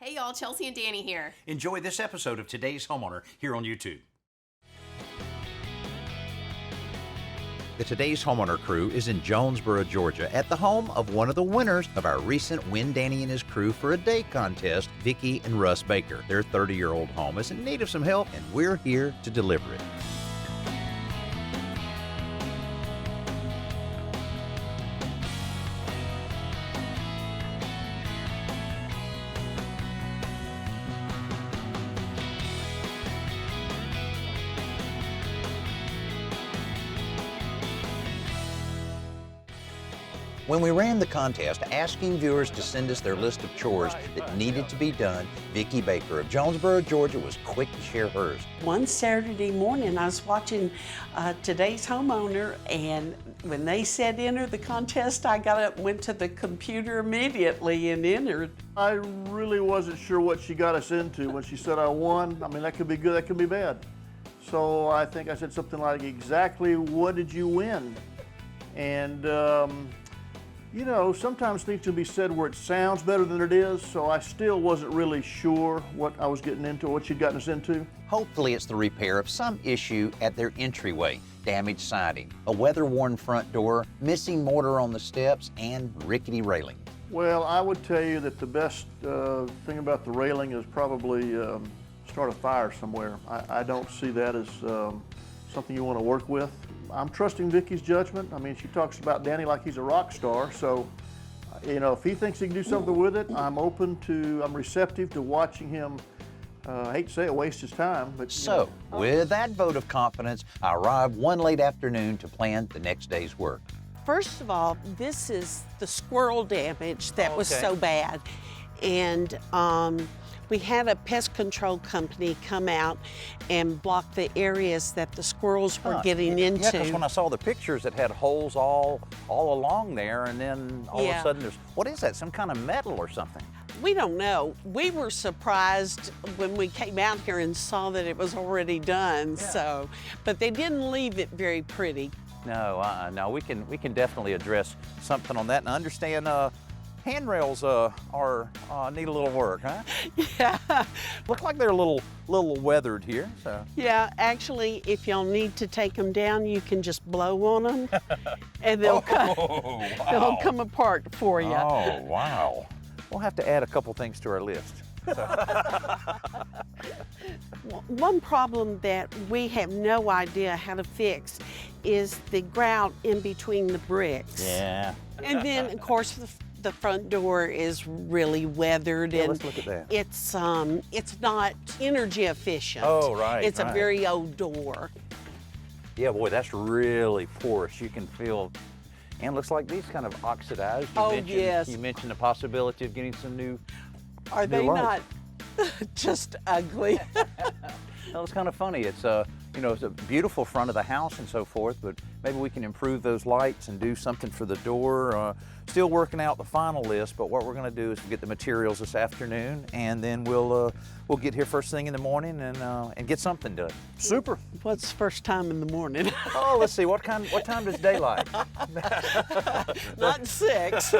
Hey y'all, Chelsea and Danny here. Enjoy this episode of Today's Homeowner here on YouTube. The Today's Homeowner crew is in Jonesboro, Georgia, at the home of one of the winners of our recent Win Danny and His Crew for a Day contest, Vicki and Russ Baker. Their 30-year-old home is in need of some help, and we're here to deliver it. When we ran the contest asking viewers to send us their list of chores that needed to be done, Vicki Baker of Jonesboro, Georgia was quick to share hers. One Saturday morning, I was watching Today's Homeowner, and when they said enter the contest, I got up, went to the computer immediately and entered. I really wasn't sure what she got us into when she said I won. I mean, that could be good, that could be bad. So I think I said something like, exactly what did you win? And you know, sometimes things can be said where it sounds better than it is, so I still wasn't really sure what I was getting into, what she'd gotten us into. Hopefully it's the repair of some issue at their entryway, damaged siding, a weather-worn front door, missing mortar on the steps, and rickety railing. Well, I would tell you that the best thing about the railing is probably start a fire somewhere. I don't see that as something you want to work with. I'm trusting Vicki's judgment. I mean, she talks about Danny like he's a rock star, so, you know, if he thinks he can do something with it, I'm receptive to watching him, I hate to say it, waste his time. But So, with that vote of confidence, I arrived one late afternoon to plan the next day's work. First of all, this is the squirrel damage that was so bad. And we had a pest control company come out and block the areas that the squirrels were getting into. Yeah, because when I saw the pictures, it had holes all along there, and then all of a sudden what is that, some kind of metal or something? We don't know. We were surprised when we came out here and saw that it was already done, so, but they didn't leave it very pretty. No, no, we can definitely address something on that, and I understand handrails need a little work, huh? Yeah. Look like they're a little weathered here. So. Yeah, actually, if y'all need to take them down, you can just blow on them, and they'll come apart for you. Oh, wow. We'll have to add a couple things to our list. One problem that we have no idea how to fix is the grout in between the bricks. Yeah. And then, of course, the front door is really weathered, and let's look at that. It's not energy efficient. Oh, right. It's a very old door. Yeah, boy, that's really porous. You can feel, and looks like these kind of oxidized. Yes. You mentioned the possibility of getting some new. Are they not just ugly? That was kind of funny. It's you know, it's a beautiful front of the house and so forth, but maybe we can improve those lights and do something for the door. Still working out the final list, but what we're going to do is get the materials this afternoon, and then we'll get here first thing in the morning and get something done. Super. What's first time in the morning? Oh, let's see. What time does daylight? Not 6.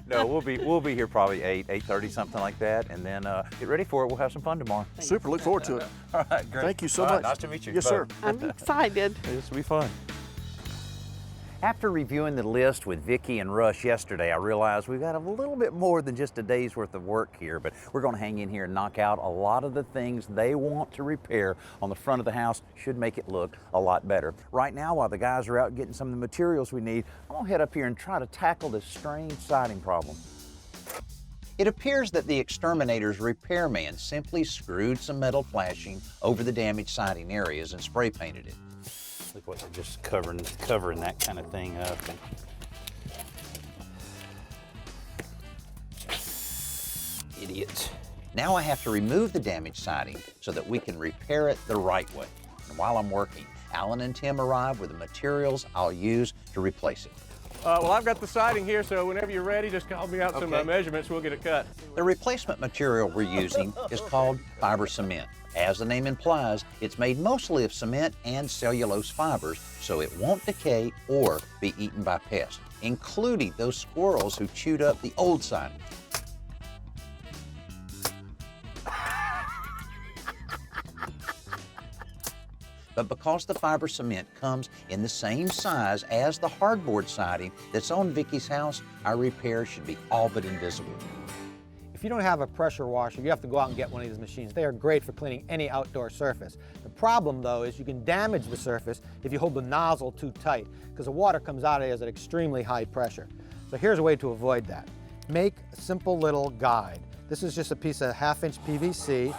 No, we'll be here probably 8:30, something like that, and then get ready for it. We'll have some fun tomorrow. Super. Look forward to it. All right, great. Thank you so much. Nice to meet you. Yes, sir. I'm excited. This will be fun. After reviewing the list with Vicki and Russ yesterday, I realized we've got a little bit more than just a day's worth of work here, but we're going to hang in here and knock out a lot of the things they want to repair on the front of the house. Should make it look a lot better. Right now, while the guys are out getting some of the materials we need, I'm going to head up here and try to tackle this strange siding problem. It appears that the exterminator's repairman simply screwed some metal flashing over the damaged siding areas and spray painted it. Look what they're just covering that kind of thing up. Idiots. Now I have to remove the damaged siding so that we can repair it the right way. And while I'm working, Alan and Tim arrive with the materials I'll use to replace it. Well, I've got the siding here, so whenever you're ready, just call me out some measurements, we'll get it cut. The replacement material we're using is called fiber cement. As the name implies, it's made mostly of cement and cellulose fibers, so it won't decay or be eaten by pests, including those squirrels who chewed up the old siding. But because the fiber cement comes in the same size as the hardboard siding that's on Vicki's house, our repair should be all but invisible. If you don't have a pressure washer, you have to go out and get one of these machines. They are great for cleaning any outdoor surface. The problem, though, is you can damage the surface if you hold the nozzle too tight, because the water comes out of it at extremely high pressure. So here's a way to avoid that. Make a simple little guide. This is just a piece of 1/2-inch PVC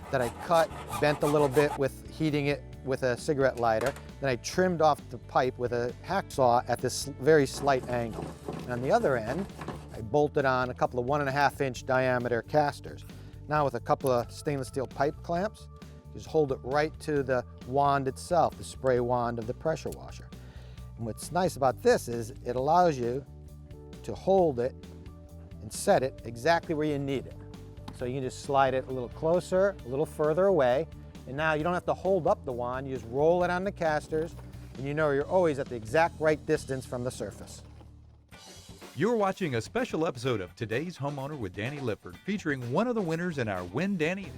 that I cut, bent a little bit with heating it with a cigarette lighter. Then I trimmed off the pipe with a hacksaw at this very slight angle. And on the other end, I bolted on a couple of 1.5-inch diameter casters. Now with a couple of stainless steel pipe clamps, just hold it right to the wand itself, the spray wand of the pressure washer. And what's nice about this is it allows you to hold it and set it exactly where you need it. So you can just slide it a little closer, a little further away, and now you don't have to hold up the wand, you just roll it on the casters, and you know you're always at the exact right distance from the surface. You're watching a special episode of Today's Homeowner with Danny Lipford, featuring one of the winners in our Win Danny.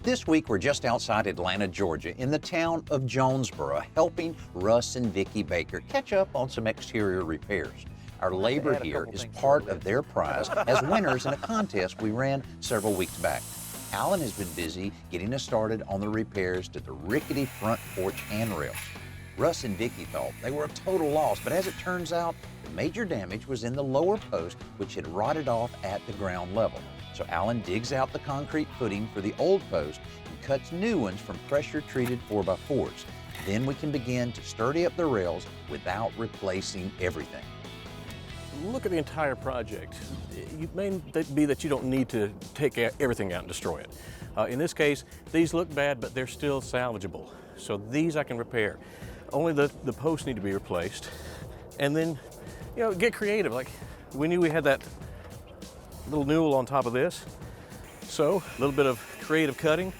This week, we're just outside Atlanta, Georgia, in the town of Jonesboro, helping Russ and Vicki Baker catch up on some exterior repairs. Our labor here is part of their prize as winners in a contest we ran several weeks back. Alan has been busy getting us started on the repairs to the rickety front porch handrails. Russ and Vicki thought they were a total loss, but as it turns out, the major damage was in the lower post, which had rotted off at the ground level. So Alan digs out the concrete footing for the old post and cuts new ones from pressure-treated 4x4s. Then we can begin to sturdy up the rails without replacing everything. Look at the entire project. It may be that you don't need to take everything out and destroy it. In this case, these look bad, but they're still salvageable. So these I can repair. Only the posts need to be replaced. And then, you know, get creative. Like, we knew we had that little newel on top of this. So a little bit of creative cutting.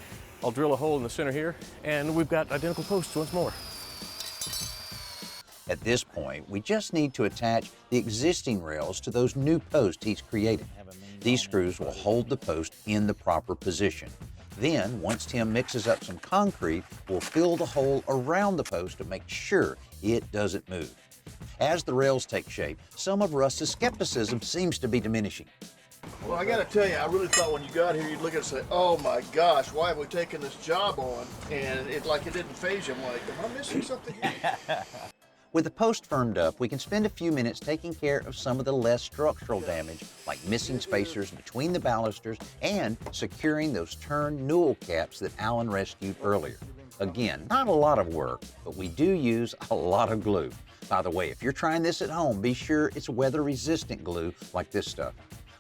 I'll drill a hole in the center here, and we've got identical posts once more. At this point, we just need to attach the existing rails to those new posts he's created. These screws will hold the post in the proper position. Then, once Tim mixes up some concrete, we'll fill the hole around the post to make sure it doesn't move. As the rails take shape, some of Russ's skepticism seems to be diminishing. Well, I gotta tell you, I really thought when you got here, you'd look at it and say, oh my gosh, why have we taken this job on? And it didn't phase you. I'm like, am I missing something here? With the post firmed up, we can spend a few minutes taking care of some of the less structural damage, like missing spacers between the balusters and securing those turned newel caps that Alan rescued earlier. Again, not a lot of work, but we do use a lot of glue. By the way, if you're trying this at home, be sure it's weather-resistant glue like this stuff.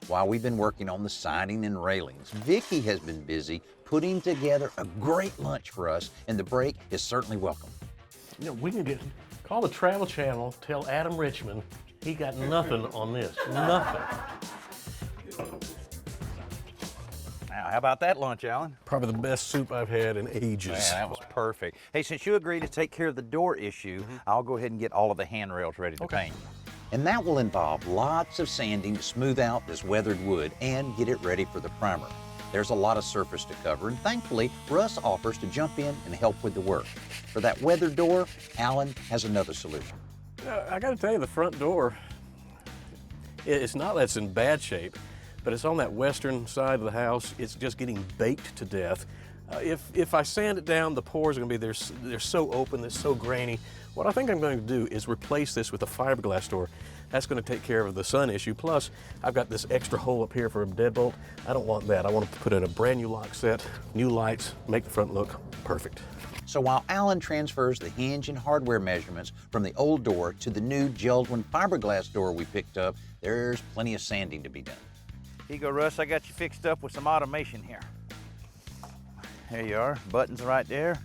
While we've been working on the siding and railings, Vicki has been busy putting together a great lunch for us, and the break is certainly welcome. You know, we can call the Travel Channel, tell Adam Richmond he got nothing on this, nothing. Now, how about that lunch, Alan? Probably the best soup I've had in ages. Man, that was perfect. Hey, since you agreed to take care of the door issue, I'll go ahead and get all of the handrails ready to paint. And that will involve lots of sanding to smooth out this weathered wood and get it ready for the primer. There's a lot of surface to cover, and thankfully, Russ offers to jump in and help with the work. For that weathered door, Alan has another solution. I gotta tell you, the front door, it's not that it's in bad shape, but it's on that western side of the house. It's just getting baked to death. If I sand it down, the pores are gonna be, they're so open, they're so grainy. What I think I'm going to do is replace this with a fiberglass door. That's going to take care of the sun issue. Plus, I've got this extra hole up here for a deadbolt. I don't want that. I want to put in a brand new lock set, new lights, make the front look perfect. So while Alan transfers the hinge and hardware measurements from the old door to the new Geldwin fiberglass door we picked up, there's plenty of sanding to be done. Here you go, Russ. I got you fixed up with some automation here. There you are. Buttons right there.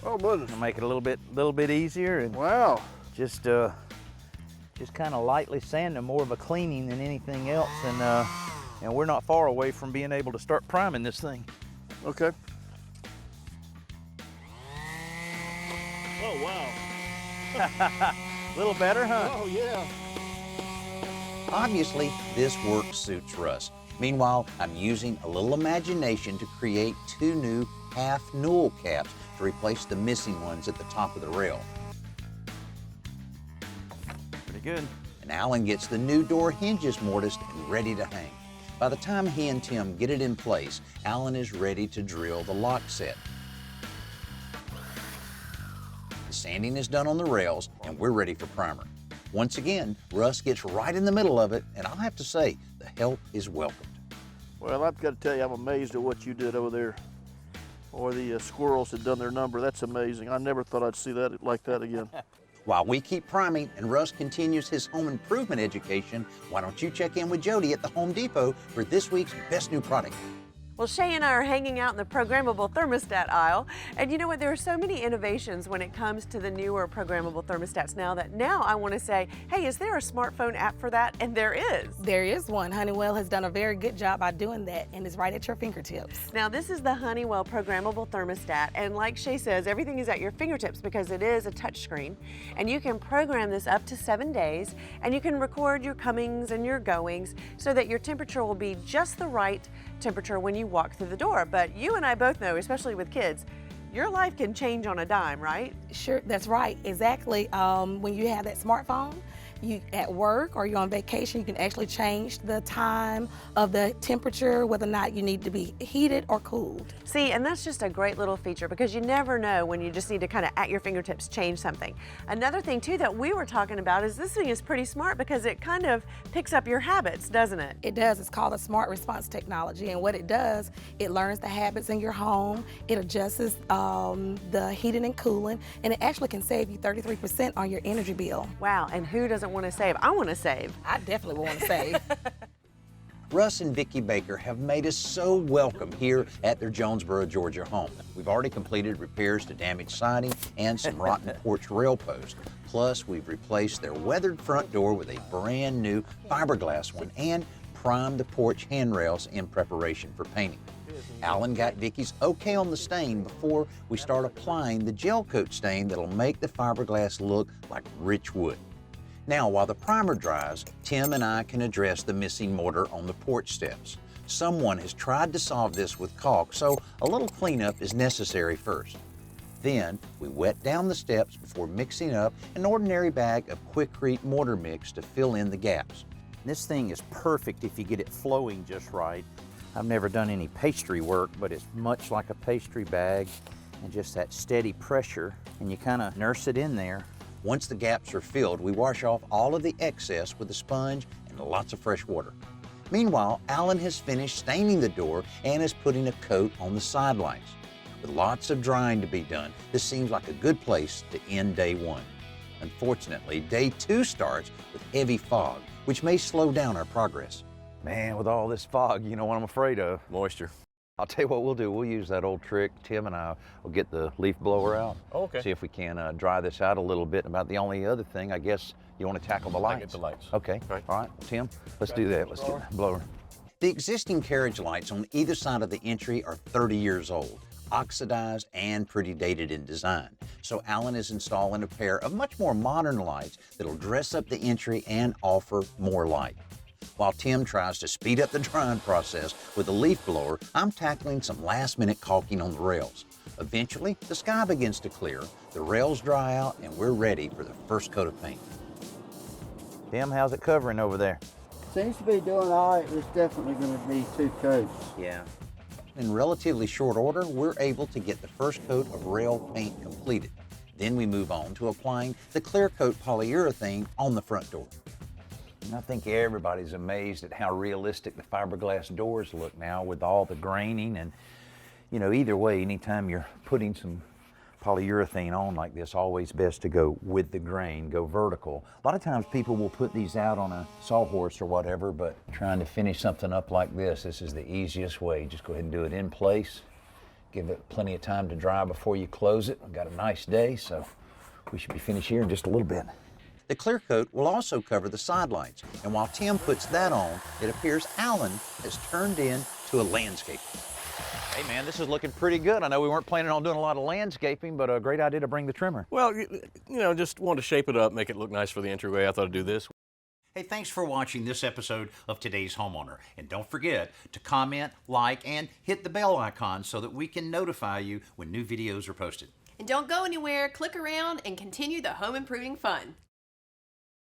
Oh, goodness. It'll make it a little bit easier, and Wow. just kind of lightly sand them, more of a cleaning than anything else, and we're not far away from being able to start priming this thing. Okay. Oh, wow. A little better, huh? Oh, yeah. Obviously, this work suits Russ. Meanwhile, I'm using a little imagination to create 2 new half newel caps to replace the missing ones at the top of the rail. Pretty good. And Alan gets the new door hinges mortised and ready to hang. By the time he and Tim get it in place, Alan is ready to drill the lock set. The sanding is done on the rails, and we're ready for primer. Once again, Russ gets right in the middle of it, and I'll have to say, the help is welcomed. Well, I've got to tell you, I'm amazed at what you did over there. Or the squirrels had done their number. That's amazing. I never thought I'd see that like that again. While we keep priming and Russ continues his home improvement education, why don't you check in with Jody at the Home Depot for this week's best new product? Well, Shay and I are hanging out in the programmable thermostat aisle, and you know what, there are so many innovations when it comes to the newer programmable thermostats now that I want to say, hey, is there a smartphone app for that? And there is. There is one. Honeywell has done a very good job by doing that, and it's right at your fingertips. Now, this is the Honeywell programmable thermostat, and like Shay says, everything is at your fingertips because it is a touchscreen, and you can program this up to 7 days, and you can record your comings and your goings so that your temperature will be just the right temperature when you walk through the door. But you and I both know, especially with kids, your life can change on a dime, right? Sure, that's right, exactly. When you have that smartphone, you at work or you're on vacation, you can actually change the time of the temperature, whether or not you need to be heated or cooled. See, and that's just a great little feature because you never know when you just need to kind of at your fingertips change something. Another thing too that we were talking about is this thing is pretty smart because it kind of picks up your habits, doesn't it? It does. It's called a smart response technology, and what it does, it learns the habits in your home, it adjusts the heating and cooling, and it actually can save you 33% on your energy bill. Wow, and who doesn't want to save? I want to save. I definitely want to save. Russ and Vicki Baker have made us so welcome here at their Jonesboro, Georgia home. We've already completed repairs to damaged siding and some rotten porch rail posts. Plus, we've replaced their weathered front door with a brand new fiberglass one and primed the porch handrails in preparation for painting. Alan got Vicki's okay on the stain before we start applying the gel coat stain that'll make the fiberglass look like rich wood. Now, while the primer dries, Tim and I can address the missing mortar on the porch steps. Someone has tried to solve this with caulk, so a little cleanup is necessary first. Then, we wet down the steps before mixing up an ordinary bag of Quikrete mortar mix to fill in the gaps. This thing is perfect if you get it flowing just right. I've never done any pastry work, but it's much like a pastry bag, and just that steady pressure, and you kind of nurse it in there. Once the gaps are filled, we wash off all of the excess with a sponge and lots of fresh water. Meanwhile, Alan has finished staining the door and is putting a coat on the sidelines. With lots of drying to be done, this seems like a good place to end day one. Unfortunately, day two starts with heavy fog, which may slow down our progress. Man, with all this fog, you know what I'm afraid of? Moisture. I'll tell you what we'll do. We'll use that old trick. Tim and I will get the leaf blower out. Oh, okay. See if we can dry this out a little bit. About the only other thing, I guess, you want to tackle the lights. I get the lights. Okay. Right. All right, Tim, let's do that. Let's get the blower. The existing carriage lights on either side of the entry are 30 years old, oxidized and pretty dated in design. So Alan is installing a pair of much more modern lights that'll dress up the entry and offer more light. While Tim tries to speed up the drying process with a leaf blower, I'm tackling some last-minute caulking on the rails. Eventually, the sky begins to clear, the rails dry out, and we're ready for the first coat of paint. Tim, how's it covering over there? Seems to be doing all right, but it's definitely going to need 2 coats. Yeah. In relatively short order, we're able to get the first coat of rail paint completed. Then we move on to applying the clear coat polyurethane on the front door. And I think everybody's amazed at how realistic the fiberglass doors look now with all the graining. And, you know, either way, anytime you're putting some polyurethane on like this, always best to go with the grain, go vertical. A lot of times people will put these out on a sawhorse or whatever, but trying to finish something up like this is the easiest way. Just go ahead and do it in place. Give it plenty of time to dry before you close it. We've got a nice day, so we should be finished here in just a little bit. The clear coat will also cover the sidelights, and while Tim puts that on, it appears Alan has turned into a landscaper. Hey man, this is looking pretty good. I know we weren't planning on doing a lot of landscaping, but a great idea to bring the trimmer. Well, you know, just wanted to shape it up, make it look nice for the entryway. I thought I'd do this. Hey, thanks for watching this episode of Today's Homeowner. And don't forget to comment, like, and hit the bell icon so that we can notify you when new videos are posted. And don't go anywhere, click around and continue the home improving fun.